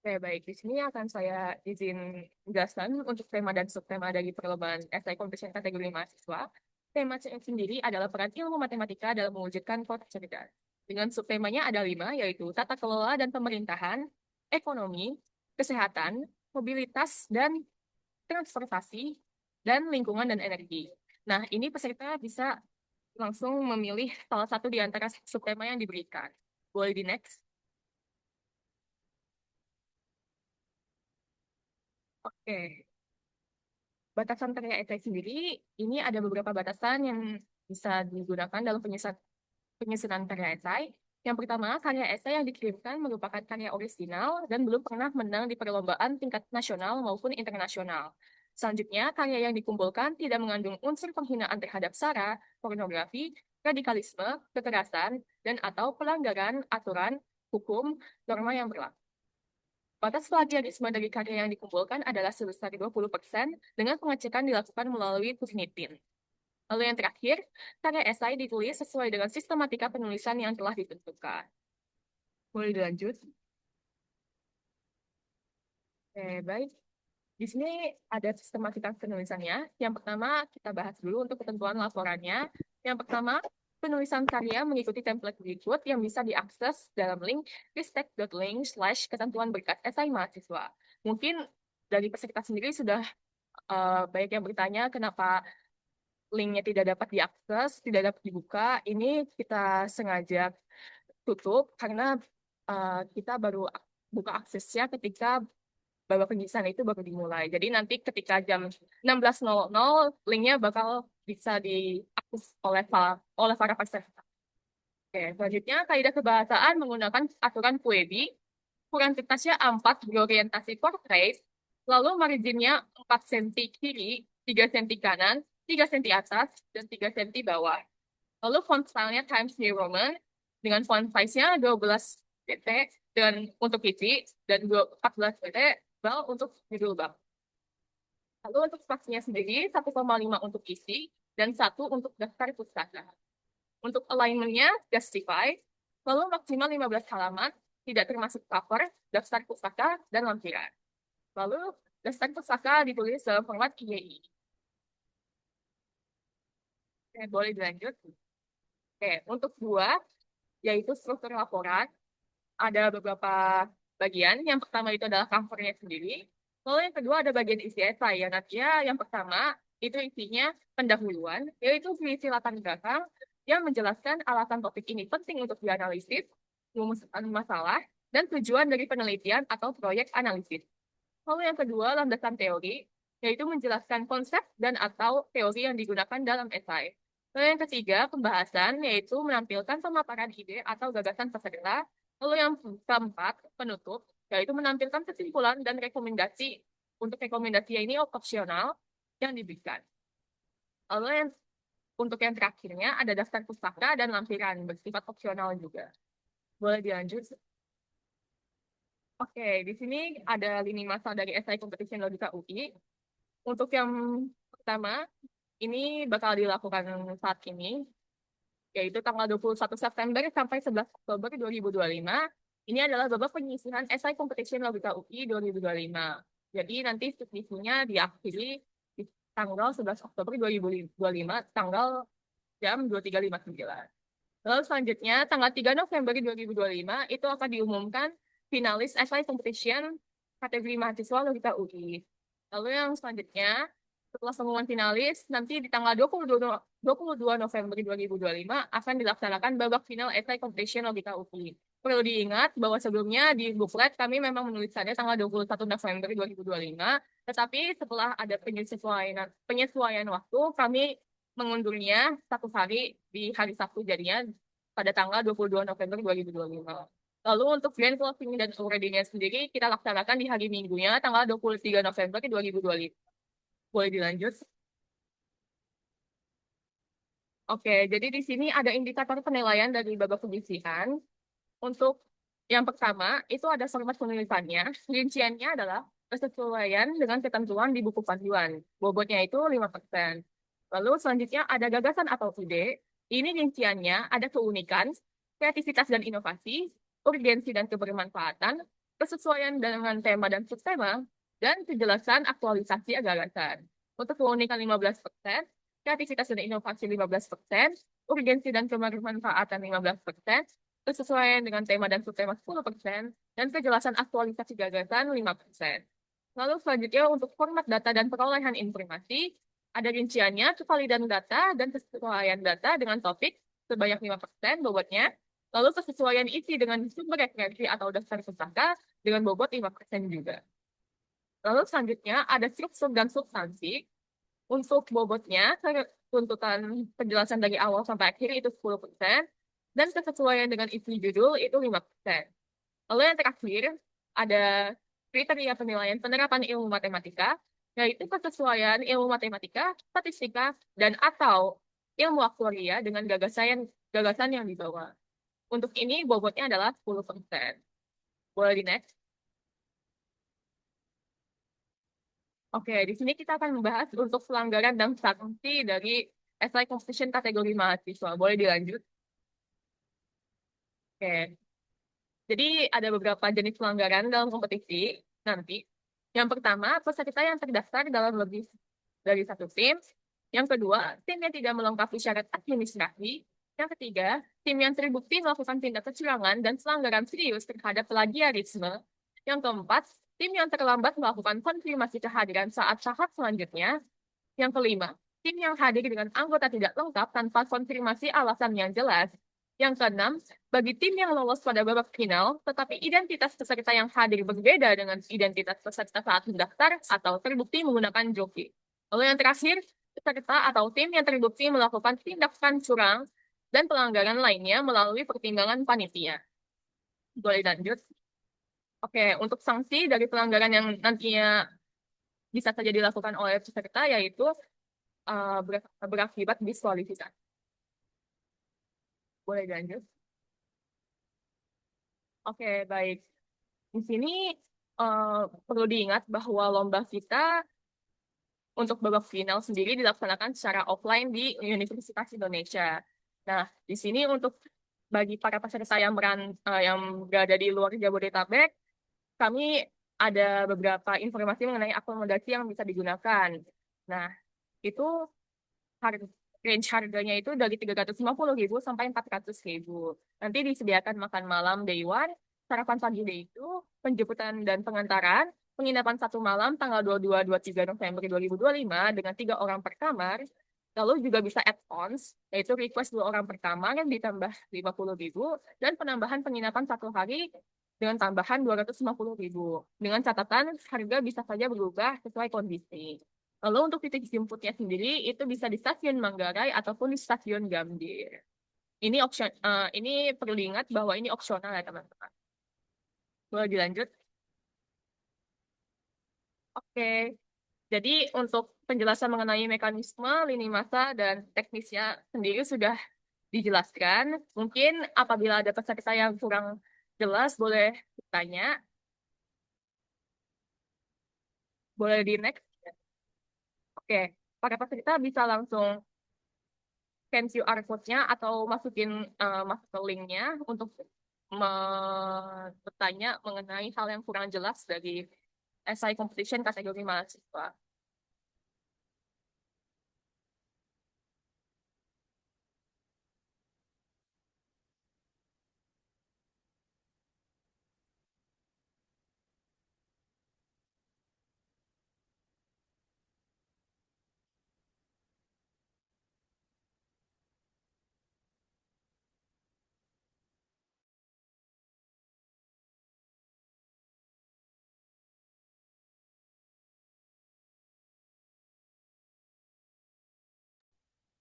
Oke, baik. Di sini akan saya izin jelaskan untuk tema dan subtema dari perlombaan esai competition kategori mahasiswa. Tema sendiri adalah peran ilmu matematika dalam mewujudkan kota cerdas. Dengan subtemanya ada 5, yaitu tata kelola dan pemerintahan, ekonomi, kesehatan, mobilitas dan transportasi, dan lingkungan dan energi. Nah, ini peserta bisa langsung memilih salah satu di antara subtema yang diberikan. Boleh di next? Oke. Batasan karya esai sendiri, ini ada beberapa batasan yang bisa digunakan dalam penyusunan karya esai. Yang pertama, karya esai yang dikirimkan merupakan karya orisinal dan belum pernah menang di perlombaan tingkat nasional maupun internasional. Selanjutnya, karya yang dikumpulkan tidak mengandung unsur penghinaan terhadap SARA, pornografi, radikalisme, kekerasan, dan atau pelanggaran aturan, hukum, norma yang berlaku. Batas plagiarisme dari karya yang dikumpulkan adalah sebesar 20% dengan pengecekan dilakukan melalui Turnitin. Lalu yang terakhir, karya esai ditulis sesuai dengan sistematika penulisan yang telah ditentukan. Boleh dilanjut? Oke, baik. Di sini ada sistematika penulisannya. Yang pertama, kita bahas dulu untuk ketentuan laporannya. Yang pertama, penulisan karya mengikuti template berikut yang bisa diakses dalam link ristek.link/ketentuan berkas esai mahasiswa. Mungkin dari peserta sendiri sudah banyak yang bertanya kenapa linknya tidak dapat diakses, tidak dapat dibuka. Ini kita sengaja tutup karena kita baru buka aksesnya ketika babak penyisihan itu baru dimulai. Jadi nanti ketika jam 16.00 linknya bakal bisa diakses oleh para peserta. Oke, selanjutnya kaidah kebahasaan menggunakan aturan Puebi. Ukuran kertasnya A4 berorientasi portrait, lalu marginnya 4 cm kiri, 3 cm kanan, 3 cm atas, dan 3 cm bawah. Lalu font stylenya Times New Roman dengan font size-nya 12 pt dan untuk isi dan 14 pt bal untuk judul bab. Lalu untuk spaksinya sendiri 1,5 untuk isi dan 1 untuk daftar pustaka. Untuk alignment-nya justify, lalu maksimal 15 halaman, tidak termasuk cover, daftar pustaka, dan lampiran. Lalu daftar pustaka ditulis dalam format IEI. Oke, boleh dilanjut. Oke, untuk 2, yaitu struktur laporan, ada beberapa bagian. Yang pertama itu adalah covernya sendiri. Lalu yang kedua ada bagian isi esai. Yang nantinya yang pertama itu isinya pendahuluan, yaitu berisi latar belakang yang menjelaskan alasan topik ini penting untuk dianalisis, memusatkan masalah, dan tujuan dari penelitian atau proyek analisis. Lalu yang kedua, landasan teori, yaitu menjelaskan konsep dan atau teori yang digunakan dalam esai. Lalu yang ketiga, pembahasan, yaitu menampilkan pemaparan ide atau gagasan peserta. Lalu yang keempat, penutup, yaitu menampilkan kesimpulan dan rekomendasi. Untuk rekomendasi ini opsional yang diberikan. Lalu yang untuk yang terakhirnya ada daftar pustaka dan lampiran bersifat opsional juga. Boleh dilanjut? Oke, di sini ada lini masa dari Esai Competition Logika UI. Untuk yang pertama, ini bakal dilakukan saat ini, yaitu tanggal 21 September sampai 11 Oktober 2025. Ini adalah babak penyisihan Esai Competition Logika UI 2025. Jadi nanti submisinya diakhiri di tanggal 11 Oktober 2025, tanggal jam 23.59. Lalu selanjutnya, tanggal 3 November 2025, itu akan diumumkan finalis Esai Competition kategori mahasiswa Logika UI. Lalu yang selanjutnya, setelah pengumuman finalis, nanti di tanggal 22 November 2025 akan dilaksanakan babak final Esai Competition Logika UI. Perlu diingat bahwa sebelumnya di booklet kami memang menuliskannya tanggal 21 November 2025, tetapi setelah ada penyesuaian waktu, kami mengundurnya 1 hari di hari Sabtu jadinya pada tanggal 22 November 2025. Lalu untuk grand closing dan awarding-nya sendiri kita laksanakan di hari Minggunya tanggal 23 November 2025. Boleh dilanjut? Oke, jadi di sini ada indikator penilaian dari babak penyisihan. Untuk yang pertama, itu ada format penulisannya. Rinciannya adalah kesesuaian dengan ketentuan di buku panduan. Bobotnya itu 5%. Lalu selanjutnya ada gagasan atau ide. Ini rinciannya ada keunikan, kreativitas dan inovasi, urgensi dan kebermanfaatan, kesesuaian dengan tema dan subtema, dan kejelasan aktualisasi gagasan. Untuk keunikan 15%, kreativitas dan inovasi 15%, urgensi dan kebermanfaatan 15%, kesesuaian dengan tema dan subtema 10%, dan kejelasan aktualisasi gagasan 5%. Lalu selanjutnya untuk format data dan perolehan informasi, ada rinciannya, kevalidan data, dan kesesuaian data dengan topik sebanyak 5% bobotnya. Lalu kesesuaian isi dengan sumber referensi atau dasar pustaka dengan bobot 5% juga. Lalu selanjutnya ada struktur dan substansi. Untuk bobotnya, tuntutan penjelasan dari awal sampai akhir itu 10%, dan kesesuaian dengan isi judul itu 5%. Lalu yang terakhir, ada kriteria penilaian penerapan ilmu matematika, yaitu kesesuaian ilmu matematika, statistika, dan atau ilmu aktuaria dengan gagasan yang dibawa. Untuk ini bobotnya adalah 10%. Boleh di next? Oke, di sini kita akan membahas untuk pelanggaran dan sanksi dari essay competition kategori mahasiswa. Boleh dilanjut? Oke, jadi ada beberapa jenis pelanggaran dalam kompetisi nanti. Yang pertama, peserta yang terdaftar dalam lebih dari satu tim. Yang kedua, tim yang tidak melengkapi syarat administrasi. Yang ketiga, tim yang terbukti melakukan tindak kecurangan dan pelanggaran serius terhadap plagiarisme. Yang keempat, tim yang terlambat melakukan konfirmasi kehadiran saat tahap selanjutnya. Yang kelima, tim yang hadir dengan anggota tidak lengkap tanpa konfirmasi alasan yang jelas. Yang keenam, bagi tim yang lolos pada babak final, tetapi identitas peserta yang hadir berbeda dengan identitas peserta saat mendaftar atau terbukti menggunakan joki. Lalu yang terakhir, peserta atau tim yang terbukti melakukan tindakan curang dan pelanggaran lainnya melalui pertimbangan panitia. Boleh lanjut? Oke, untuk sanksi dari pelanggaran yang nantinya bisa saja dilakukan oleh peserta yaitu berakibat diskualifikasi. Boleh lanjut? Oke, baik. Di sini eh, perlu diingat bahwa lomba kita untuk babak final sendiri dilaksanakan secara offline di Universitas Indonesia. Nah, di sini untuk bagi para peserta yang berada di luar Jabodetabek, kami ada beberapa informasi mengenai akomodasi yang bisa digunakan. Nah, itu harga range harganya itu dari 350.000 sampai 400.000. Nanti disediakan makan malam day one, sarapan pagi day two, penjemputan dan pengantaran, penginapan satu malam tanggal 22-23 November 2025 dengan 3 orang per kamar. Lalu juga bisa add-ons, yaitu request 2 orang per kamar yang ditambah 50.000 dan penambahan penginapan 1 hari dengan tambahan 250.000. Dengan catatan harga bisa saja berubah sesuai kondisi. Lalu untuk titik jemputnya sendiri itu bisa di stasiun Manggarai ataupun di stasiun Gambir. Ini perlu diingat bahwa ini opsional ya teman-teman. Boleh dilanjut? Oke. Jadi untuk penjelasan mengenai mekanisme, lini masa, dan teknisnya sendiri sudah dijelaskan. Mungkin apabila ada peserta yang kurang jelas, boleh bertanya. Boleh di next. Oke. Para peserta bisa langsung scan QR code-nya atau masuk ke link-nya untuk bertanya mengenai hal yang kurang jelas dari essay competition kategori mahasiswa.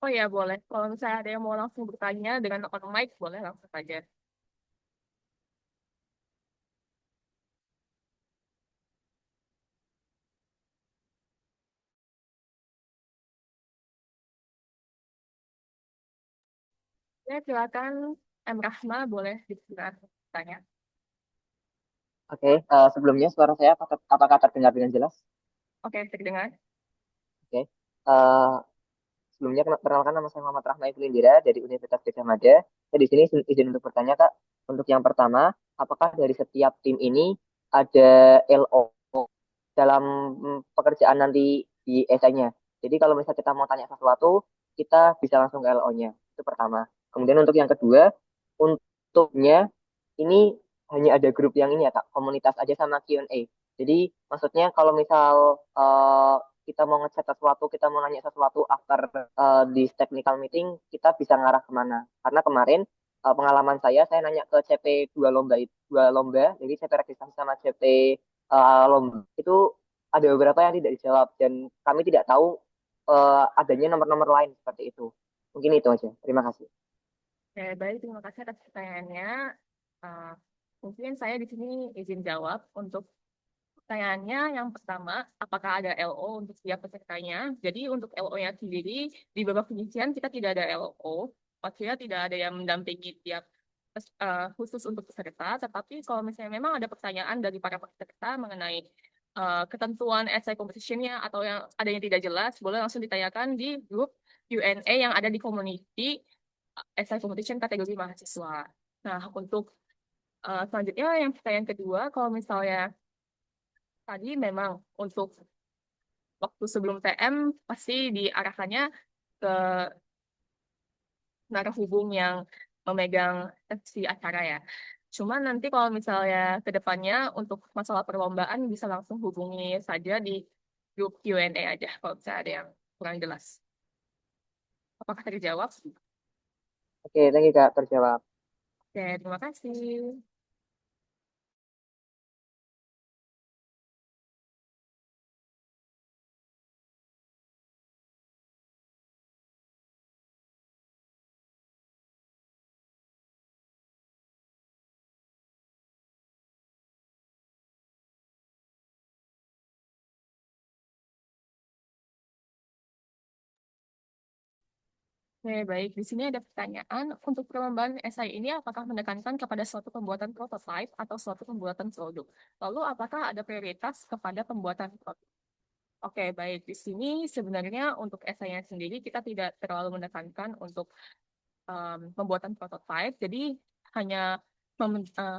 Oh ya, boleh. Kalau misalnya ada yang mau langsung bertanya dengan on mic, boleh langsung saja. Ya, silakan M. Rahma, boleh bertanya. Oke, sebelumnya suara saya apakah terdengar dengan jelas? Oke, terdengar. Oke. Eh, Sebelumnya perkenalkan nama saya Muhammad Rahma Iflindira dari Universitas Gadjah Mada. Saya di sini izin untuk bertanya Kak. Untuk yang pertama, apakah dari setiap tim ini ada LO dalam pekerjaan nanti di esainya. Jadi kalau misalnya kita mau tanya sesuatu, kita bisa langsung ke LO-nya. Itu pertama. Kemudian untuk yang kedua, untuknya ini hanya ada grup yang ini ya Kak, komunitas aja sama Q&A. Jadi maksudnya kalau misal kita mau ngechat sesuatu, kita mau nanya sesuatu after di technical meeting, kita bisa ngarah kemana. Karena kemarin pengalaman saya nanya ke CP dua lomba, jadi CP registrasi sama CP lomba itu ada beberapa yang tidak dijawab dan kami tidak tahu adanya nomor-nomor lain seperti itu. Mungkin itu aja. Terima kasih. Oke, baik, terima kasih atas pertanyaannya. Uh, Mungkin saya di sini izin jawab untuk pertanyaannya yang pertama, apakah ada LO untuk setiap pesertanya? Jadi untuk LO-nya sendiri, di babak penyisian kita tidak ada LO, maksudnya tidak ada yang mendampingi tiap khusus untuk peserta, tetapi kalau misalnya memang ada pertanyaan dari para peserta mengenai ketentuan essay competition-nya atau yang ada yang tidak jelas, boleh langsung ditanyakan di grup Q&A yang ada di community essay competition kategori mahasiswa. Nah, untuk selanjutnya yang pertanyaan kedua, kalau misalnya tadi memang untuk waktu sebelum TM pasti diarahkannya ke narasumber yang memegang si acara ya. Cuman nanti kalau misalnya ke depannya untuk masalah perlombaan bisa langsung hubungi saja di grup Q&A aja kalau misalnya ada yang kurang jelas. Apakah terjawab? Oke, thank you Kak, terjawab. Oke, terima kasih. Oke, baik. Di sini ada pertanyaan. Untuk perlombaan SI ini apakah menekankan kepada suatu pembuatan prototipe atau suatu pembuatan produk? Lalu apakah ada prioritas kepada pembuatan produk? Oke, baik. Di sini sebenarnya untuk esainya sendiri kita tidak terlalu menekankan untuk pembuatan prototipe, jadi hanya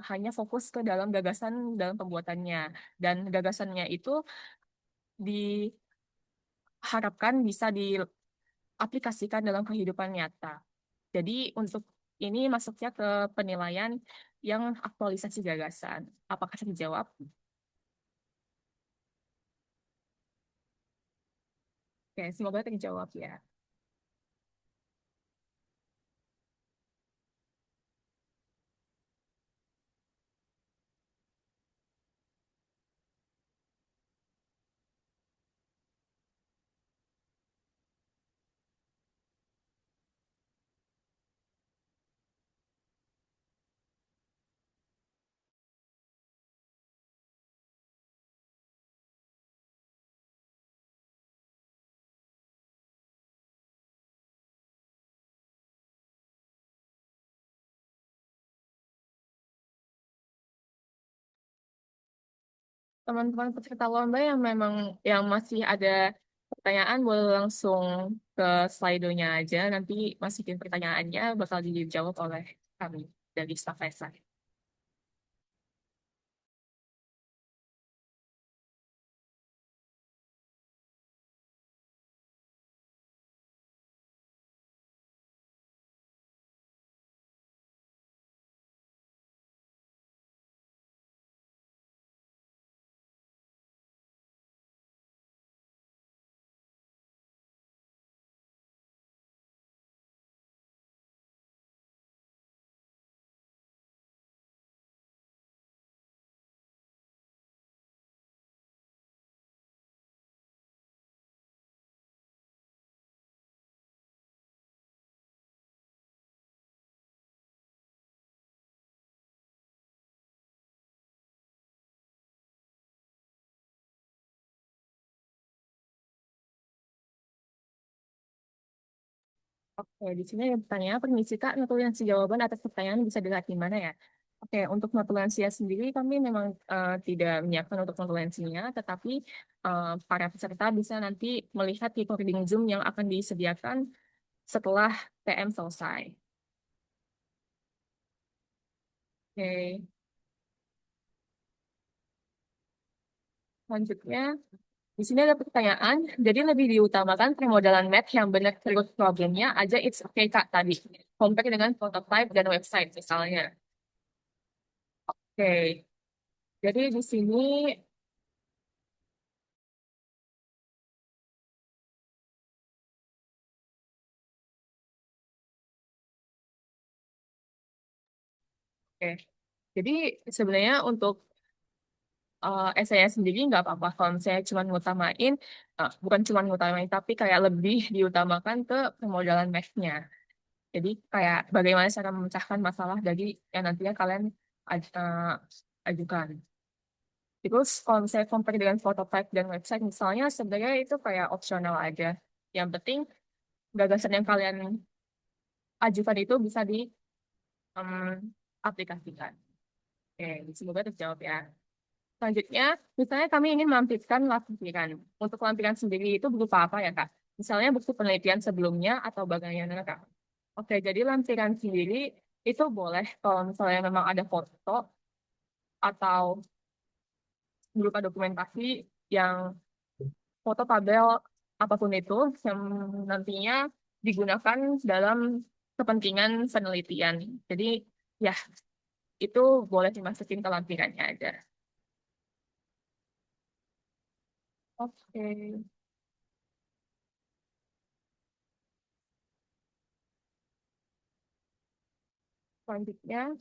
hanya fokus ke dalam gagasan dalam pembuatannya. Dan gagasannya itu diharapkan bisa diaplikasikan dalam kehidupan nyata. Jadi untuk ini masuknya ke penilaian yang aktualisasi gagasan. Apakah terjawab? Oke, semoga terjawab ya. Teman-teman peserta lomba yang memang yang masih ada pertanyaan boleh langsung ke Slido-nya aja. Nanti masukin pertanyaannya bakal dijawab oleh kami dari staf ESA. Oke, di sini ada pertanyaan, permisi Kak, notulensi jawaban atas pertanyaan bisa dilihat di mana ya? Oke, untuk notulensinya sendiri kami memang tidak menyiapkan untuk notulensinya, tetapi para peserta bisa nanti melihat recording Zoom yang akan disediakan setelah TM selesai. Oke, Selanjutnya, di sini ada pertanyaan, jadi lebih diutamakan permodalan math yang benar terus problemnya aja it's okay Kak tadi. Compare dengan prototype dan website misalnya. Oke, jadi di sini oke. Jadi sebenarnya untuk essay sendiri nggak apa-apa kalau misalnya cuma ngutamain, bukan cuma ngutamain, tapi kayak lebih diutamakan ke permodalan math-nya. Jadi kayak bagaimana cara memecahkan masalah dari yang nantinya kalian ajukan. Terus kalau misalnya compare dengan prototype dan website misalnya, sebenarnya itu kayak opsional aja. Yang penting gagasan yang kalian ajukan itu bisa aplikasikan. Oke, semoga terjawab ya. Selanjutnya, misalnya kami ingin melampirkan lampiran. Untuk lampiran sendiri itu berupa apa ya, Kak? Misalnya bukti penelitian sebelumnya atau bagaimana, Kak? Oke, jadi lampiran sendiri itu boleh kalau misalnya memang ada foto atau berupa dokumentasi yang foto tabel apapun itu yang nantinya digunakan dalam kepentingan penelitian. Jadi ya itu boleh dimasukin ke lampirannya aja. Oke, selanjutnya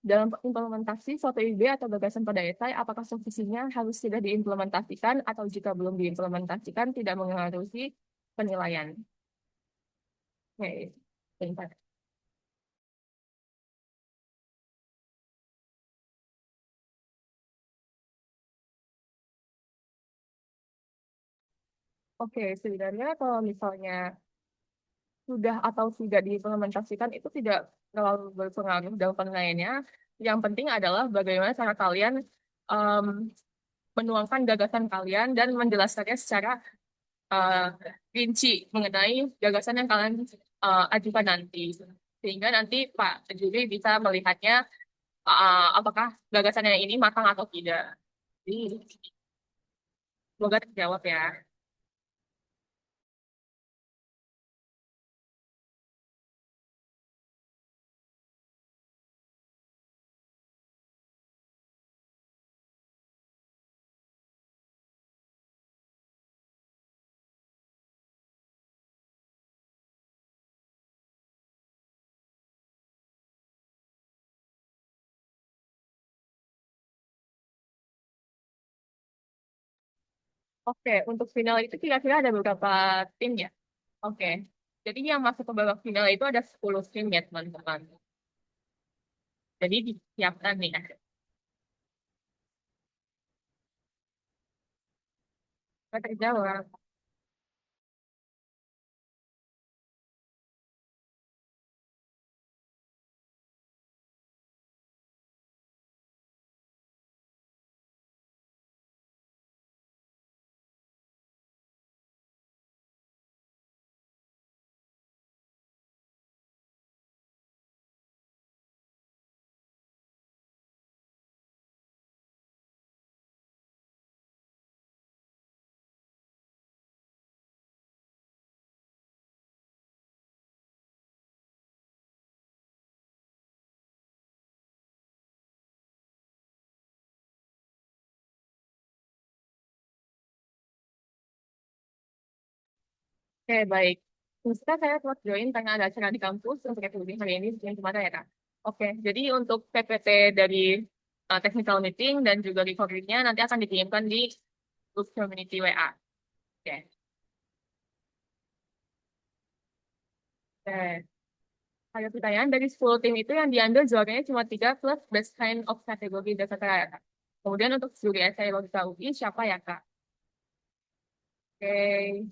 dalam implementasi suatu ide atau gagasan pada esai, apakah solusinya harus sudah diimplementasikan atau jika belum diimplementasikan tidak mengaruhi penilaian? Oke, bentar. Oke, sebenarnya kalau misalnya sudah atau tidak diimplementasikan itu tidak terlalu berpengaruh dalam penilaiannya. Yang penting adalah bagaimana cara kalian em, menuangkan gagasan kalian dan menjelaskannya secara eh, rinci mengenai gagasan yang kalian ajukan nanti. Sehingga nanti Pak juri bisa melihatnya apakah gagasannya ini matang atau tidak. Jadi, semoga terjawab ya. Oke, untuk final itu kira-kira ada beberapa tim ya? Oke, jadi yang masuk ke babak final itu ada 10 tim ya teman-teman. Jadi disiapkan nih. Kita terjawab. Oke, baik. Bisa saya telah join karena ada acara di kampus untuk episode hari ini yang kemana ya, Kak? Oke, jadi untuk PPT dari technical meeting dan juga recordingnya nanti akan dikirimkan di grup community WA. Oke. Oke. Ada pertanyaan dari 10 tim itu yang diambil juaranya cuma 3 plus best kind of kategori dasar ya, Kak. Kemudian untuk juri essay logika UI siapa ya, Kak? Oke.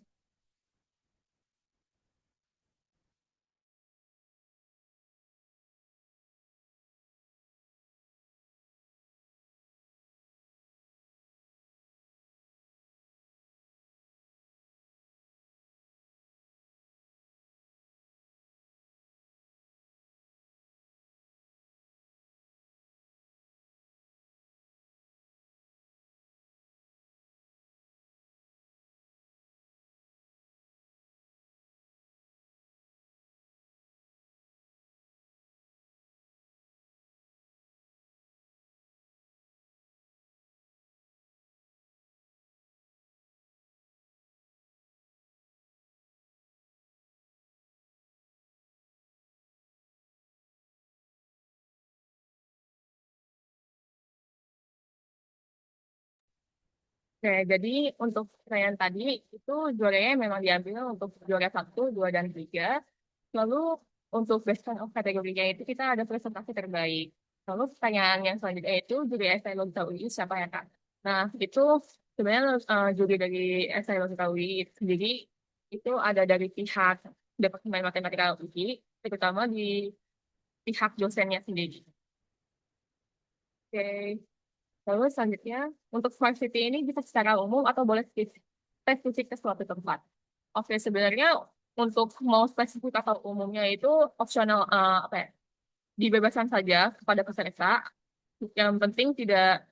Oke, jadi untuk pertanyaan tadi itu juaranya memang diambil untuk juara satu, dua, dan tiga. Lalu untuk best of kategorinya itu kita ada presentasi terbaik. Lalu pertanyaan yang selanjutnya itu juri esai logika UI siapa ya Kak? Nah itu sebenarnya juri dari esai logika UI itu sendiri itu ada dari pihak Departemen Matematika UI, terutama di pihak dosennya sendiri. Oke, lalu selanjutnya untuk smart city ini bisa secara umum atau boleh spesifik ke suatu tempat. Oke, sebenarnya untuk mau spesifik atau umumnya itu opsional apa ya? Dibebaskan saja kepada peserta. Yang penting tidak,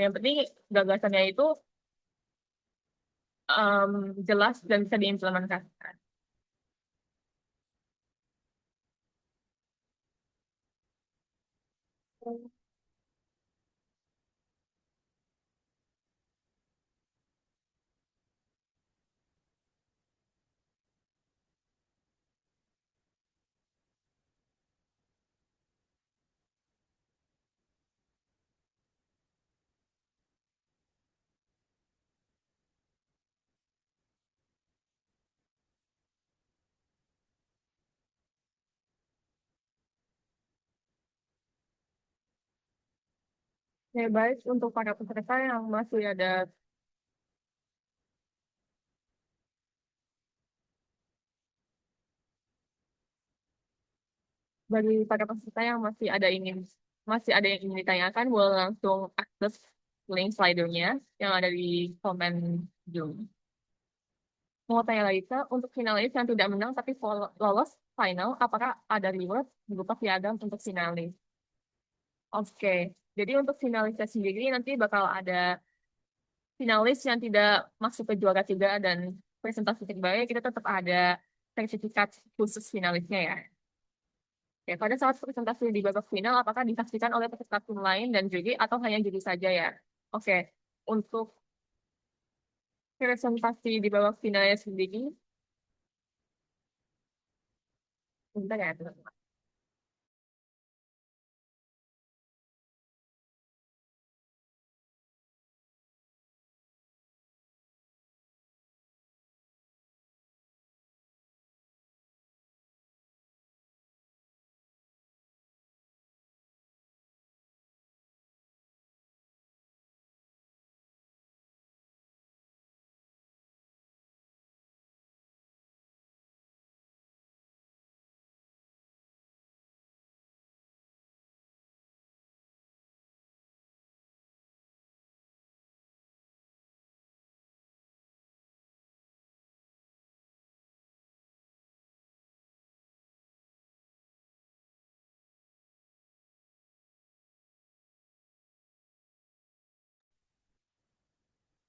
yang penting gagasannya itu jelas dan bisa diimplementasikan. Ya, baik untuk para peserta yang masih ada bagi para peserta yang masih ada yang ingin ditanyakan, boleh langsung akses link slidernya yang ada di komen Zoom. Mau tanya lagi Kak, untuk finalis yang tidak menang tapi lolos final, apakah ada reward berupa piagam untuk finalis? Oke, jadi untuk finalisnya sendiri nanti bakal ada finalis yang tidak masuk ke juara tiga dan presentasi terbaik, kita tetap ada sertifikat khusus finalisnya ya. Oke, pada saat presentasi di babak final, apakah disaksikan oleh peserta tim lain dan juri atau hanya juri saja ya? Oke, untuk presentasi di babak finalnya sendiri, bentar ya, teman-teman.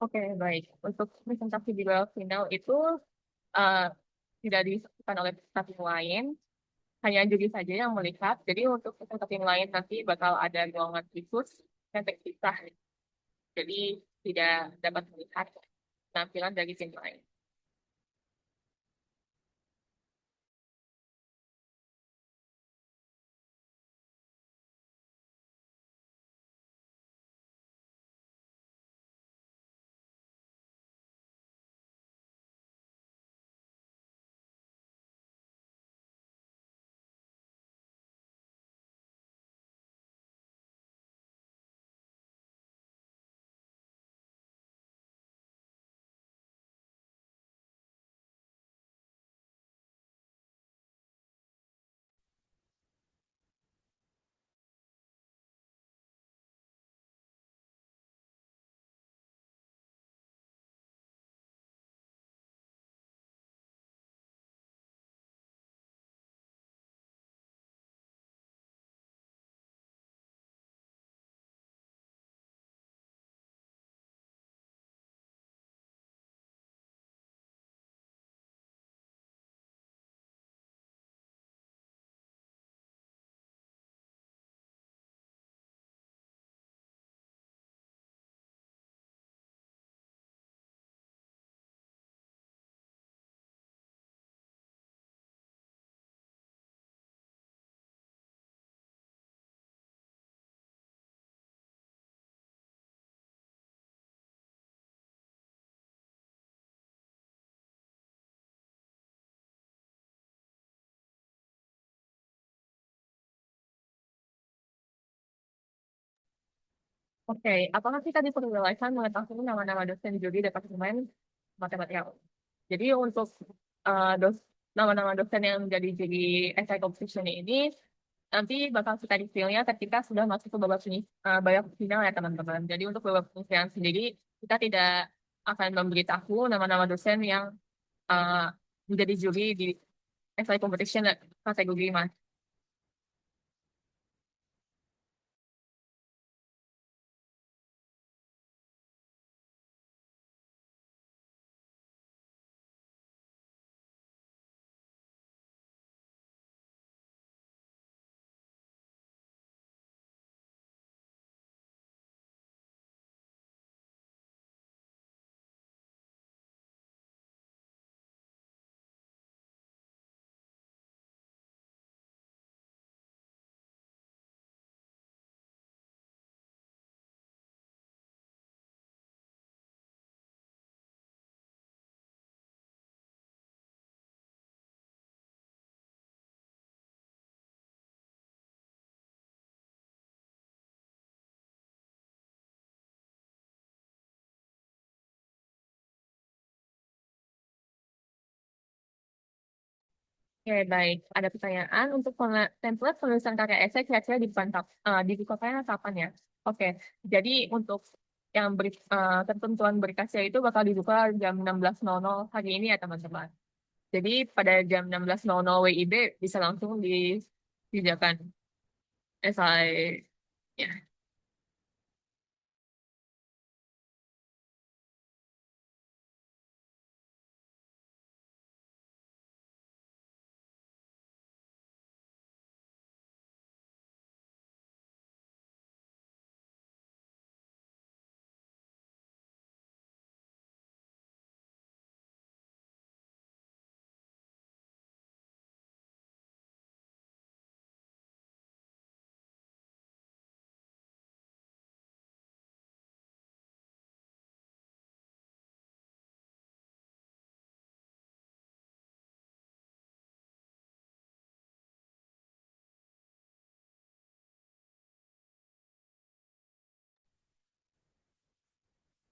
Oke, baik. Untuk presentasi di babak final itu eh, tidak disaksikan oleh peserta tim lain, hanya juri saja yang melihat. Jadi untuk peserta tim lain nanti bakal ada ruangan khusus yang terpisah. Jadi tidak dapat melihat penampilan dari tim lain. Oke, apakah kita diperbolehkan mengetahui nama-nama dosen juri Departemen Matematika? Jadi untuk nama-nama dosen yang menjadi juri essay competition ini nanti bakal kita dipilihnya ketika sudah masuk ke babak final ya teman-teman. Jadi untuk babak penyisihan sendiri kita tidak akan memberitahu nama-nama dosen yang uh, menjadi juri di essay competition kategori mas. Oke, baik. Ada pertanyaan untuk template penulisan karya esai kira-kira dibukanya kapan ya? Oke, jadi untuk yang ketentuan berkasnya itu bakal dibuka jam 16.00 hari ini ya teman-teman. Jadi pada jam 16.00 WIB bisa langsung dikerjakan esai. Ya.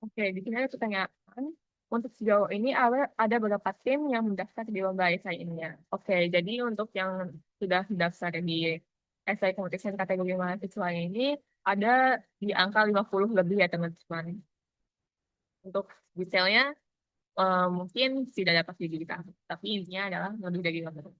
Oke, di sini ada pertanyaan. Untuk sejauh ini ada beberapa tim yang mendaftar di lomba esai ini ya. Oke, jadi untuk yang sudah mendaftar di esai competition kategori mahasiswa ini ada di angka 50 lebih ya teman-teman. Untuk detailnya mungkin tidak dapat diberitahu, tapi intinya adalah lebih dari 50.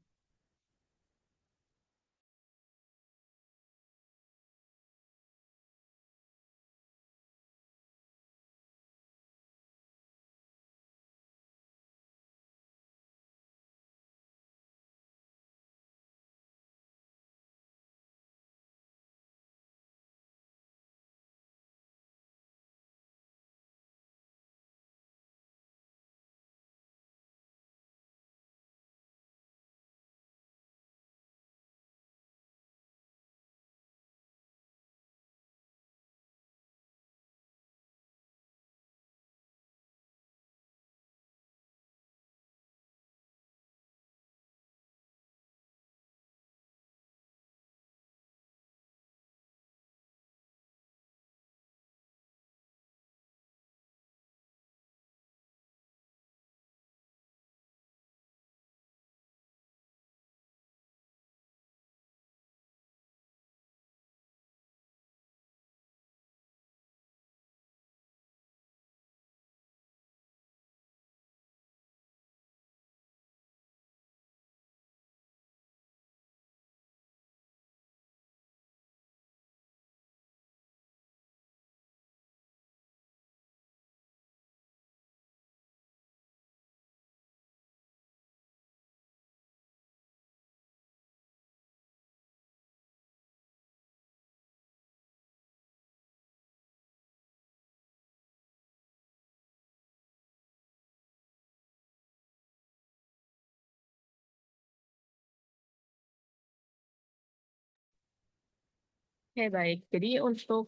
Oke, baik. Jadi untuk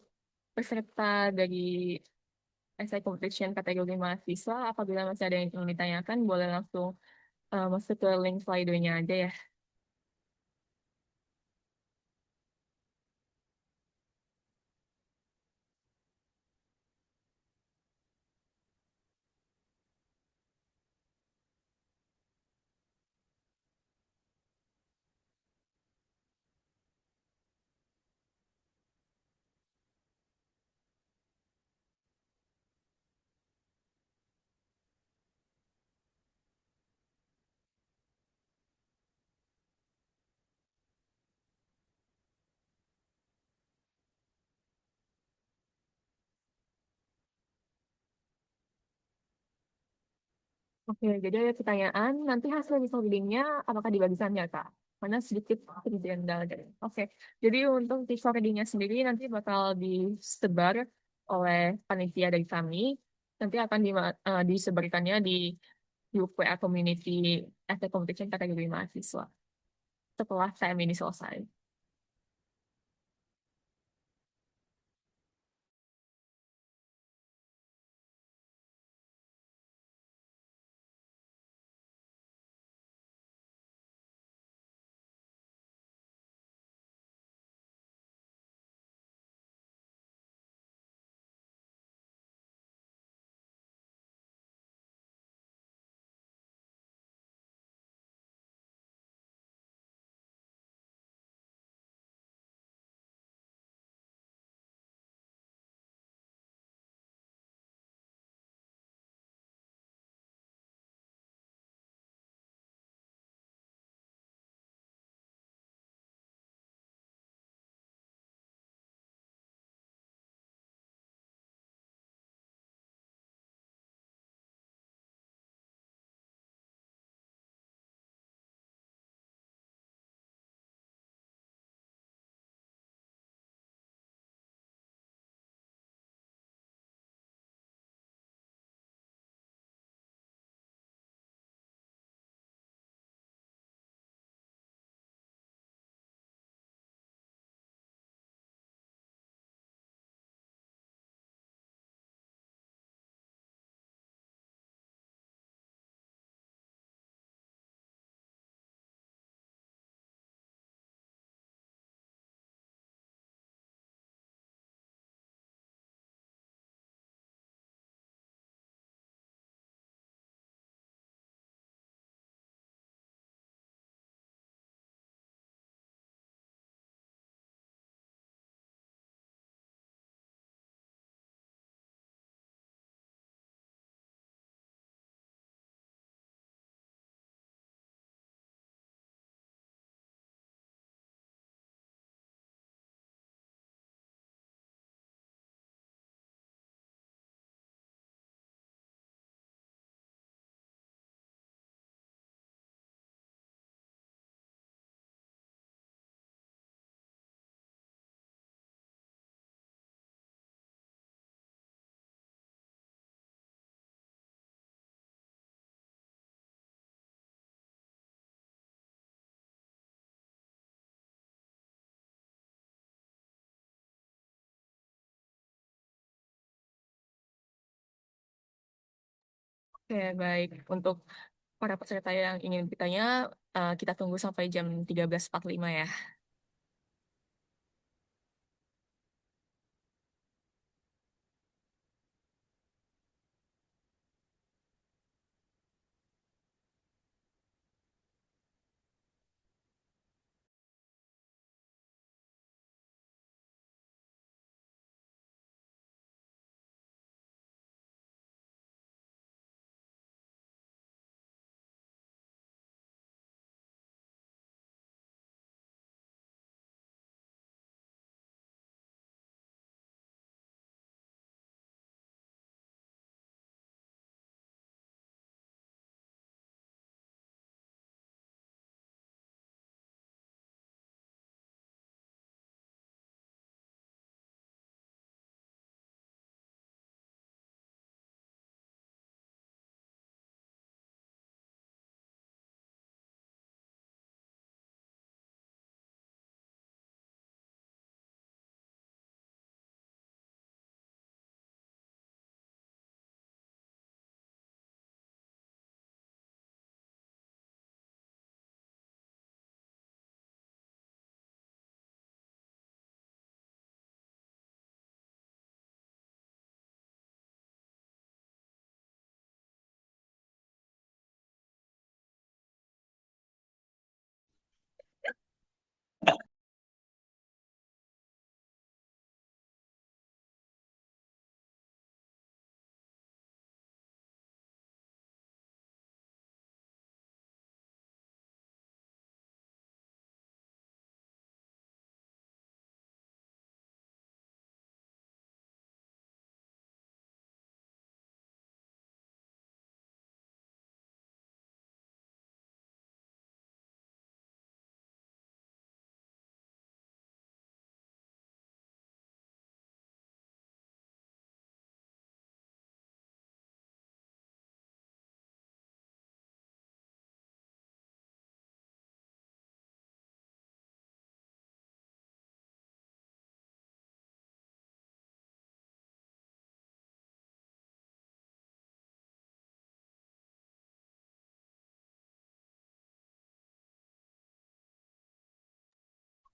peserta dari essay competition kategori mahasiswa, apabila masih ada yang ingin ditanyakan, boleh langsung masuk ke link Slido-nya aja ya. Oke, jadi ada pertanyaan, nanti hasil resolvingnya apakah dibagikannya, Kak? Mana sedikit agenda dari. Oke, jadi untuk resolvingnya sendiri nanti bakal disebar oleh panitia dari kami. Nanti akan disebarkannya di grup WA Community Essay Competition kategori mahasiswa setelah TM ini selesai. Oke, baik. Untuk para peserta yang ingin bertanya, kita tunggu sampai jam 13.45 ya.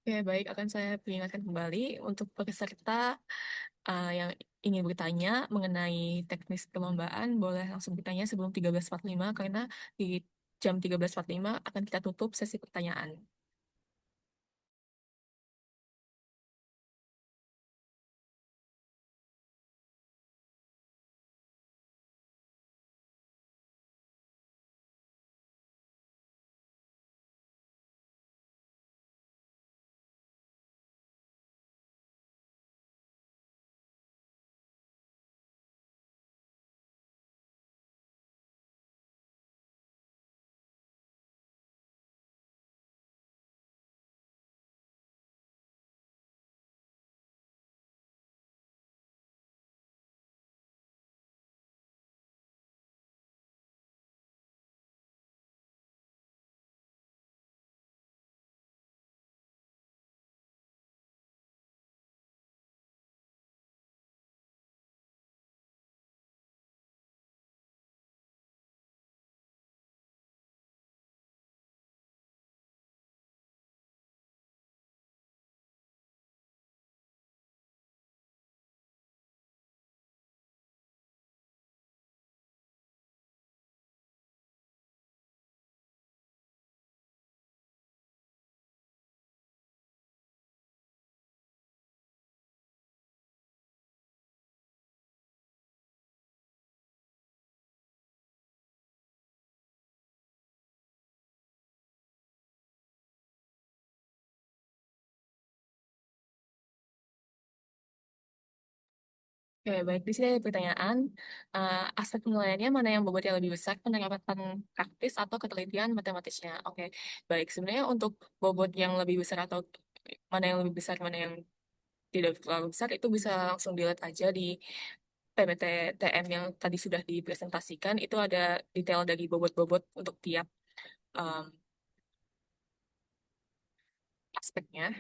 Oke, baik, akan saya peringatkan kembali untuk peserta yang ingin bertanya mengenai teknis perlombaan, boleh langsung bertanya sebelum 13.45 karena di jam 13.45 akan kita tutup sesi pertanyaan. Oke, baik. Di sini ada pertanyaan, aspek penilaiannya mana yang bobotnya lebih besar, pendekatan praktis atau ketelitian matematisnya? Oke, baik. Sebenarnya untuk bobot yang lebih besar atau mana yang lebih besar, mana yang tidak terlalu besar, itu bisa langsung dilihat aja di PPT TM yang tadi sudah dipresentasikan. Itu ada detail dari bobot-bobot untuk tiap um, aspeknya.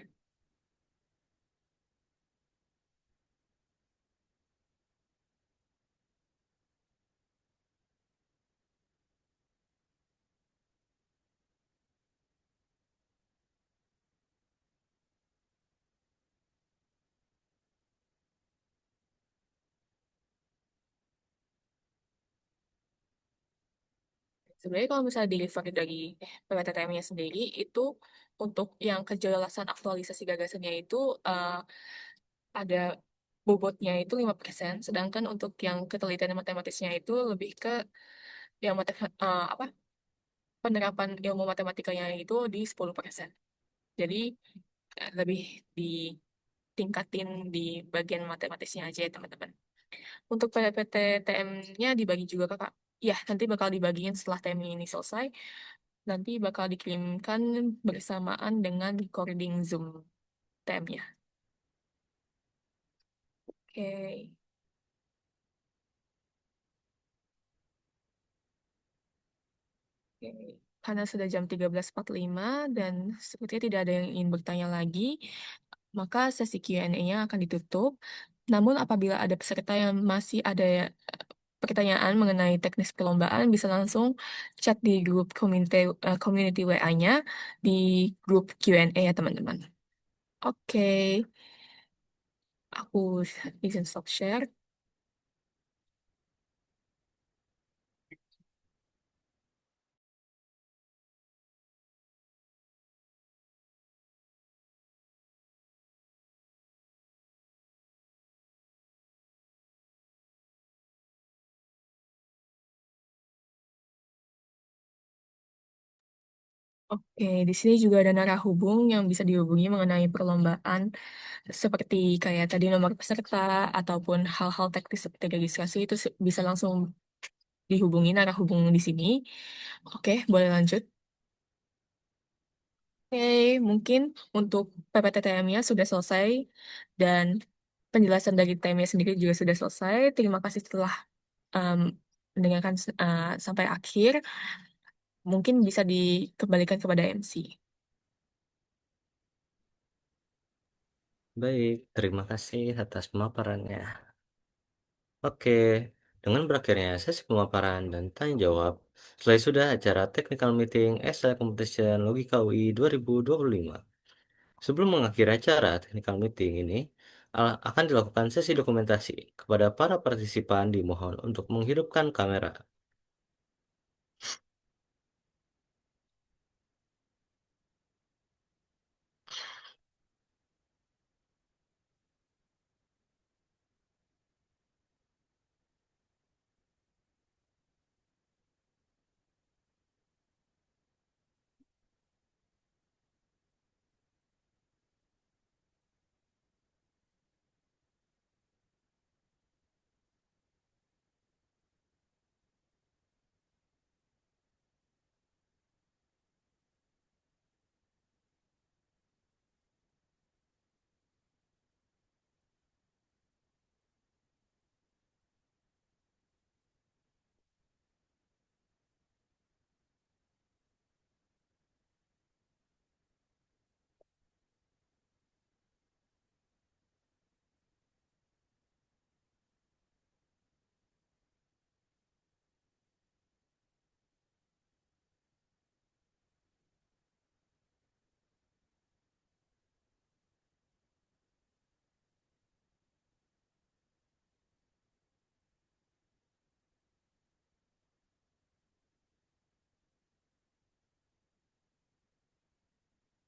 Sebenarnya kalau misalnya deliver dari PPTTM-nya sendiri, itu untuk yang kejelasan aktualisasi gagasannya itu ada bobotnya itu 5%, sedangkan untuk yang ketelitian matematisnya itu lebih ke yang apa, penerapan ilmu matematikanya itu di 10%. Jadi lebih ditingkatin di bagian matematisnya aja ya teman-teman. Untuk PPT-TM-nya dibagi juga kakak. Ya, nanti bakal dibagiin setelah TM ini selesai. Nanti bakal dikirimkan bersamaan dengan recording Zoom TM-nya. Oke. Oke. Karena sudah jam 13.45 dan sepertinya tidak ada yang ingin bertanya lagi, maka sesi Q&A-nya akan ditutup. Namun apabila ada peserta yang masih ada pertanyaan mengenai teknis perlombaan, bisa langsung chat di grup community WA-nya di grup Q&A ya teman-teman. Oke, aku izin stop share. Oke, di sini juga ada narahubung yang bisa dihubungi mengenai perlombaan seperti kayak tadi nomor peserta ataupun hal-hal teknis seperti registrasi itu bisa langsung dihubungi narahubung di sini. Oke, boleh lanjut. Oke, mungkin untuk PPTTM-nya sudah selesai dan penjelasan dari TM-nya sendiri juga sudah selesai. Terima kasih telah um, mendengarkan sampai akhir. Mungkin bisa dikembalikan kepada MC. Baik, terima kasih atas pemaparannya. Oke, dengan berakhirnya sesi pemaparan dan tanya jawab, selesai sudah acara Technical Meeting Essay Competition Logika UI 2025. Sebelum mengakhiri acara technical meeting ini, akan dilakukan sesi dokumentasi. Kepada para partisipan dimohon untuk menghidupkan kamera.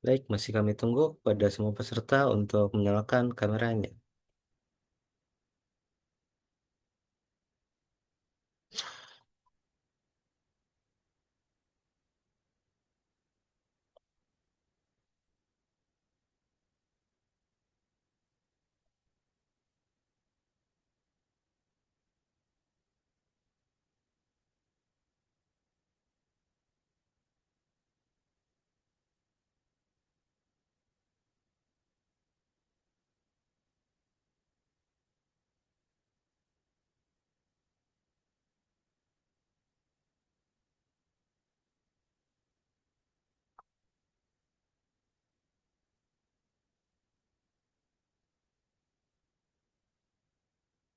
Baik, masih kami tunggu kepada semua peserta untuk menyalakan kameranya.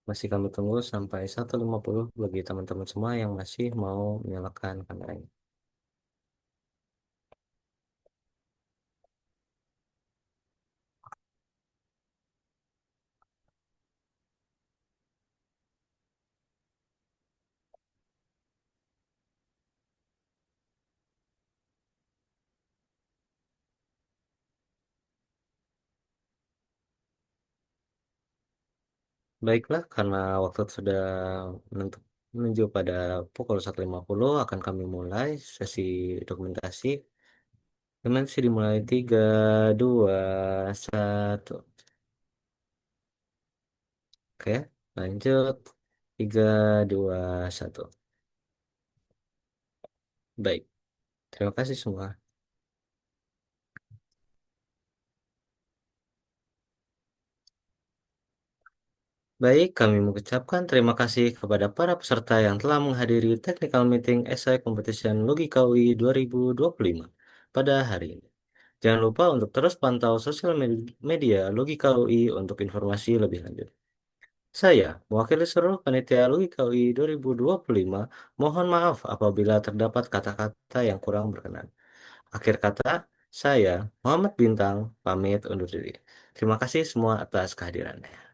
Masih kami tunggu sampai 1.50 bagi teman-teman semua yang masih mau menyalakan kameranya. Baiklah, karena waktu sudah menuju pada pukul 1.50, akan kami mulai sesi dokumentasi. Dokumentasi dimulai 3, 2, 1. Oke, lanjut. 3, 2, 1. Baik, terima kasih semua. Baik, kami mengucapkan terima kasih kepada para peserta yang telah menghadiri Technical Meeting Essay Competition Logika UI 2025 pada hari ini. Jangan lupa untuk terus pantau sosial media Logika UI untuk informasi lebih lanjut. Saya, mewakili seluruh panitia Logika UI 2025, mohon maaf apabila terdapat kata-kata yang kurang berkenan. Akhir kata, saya, Muhammad Bintang, pamit undur diri. Terima kasih semua atas kehadirannya.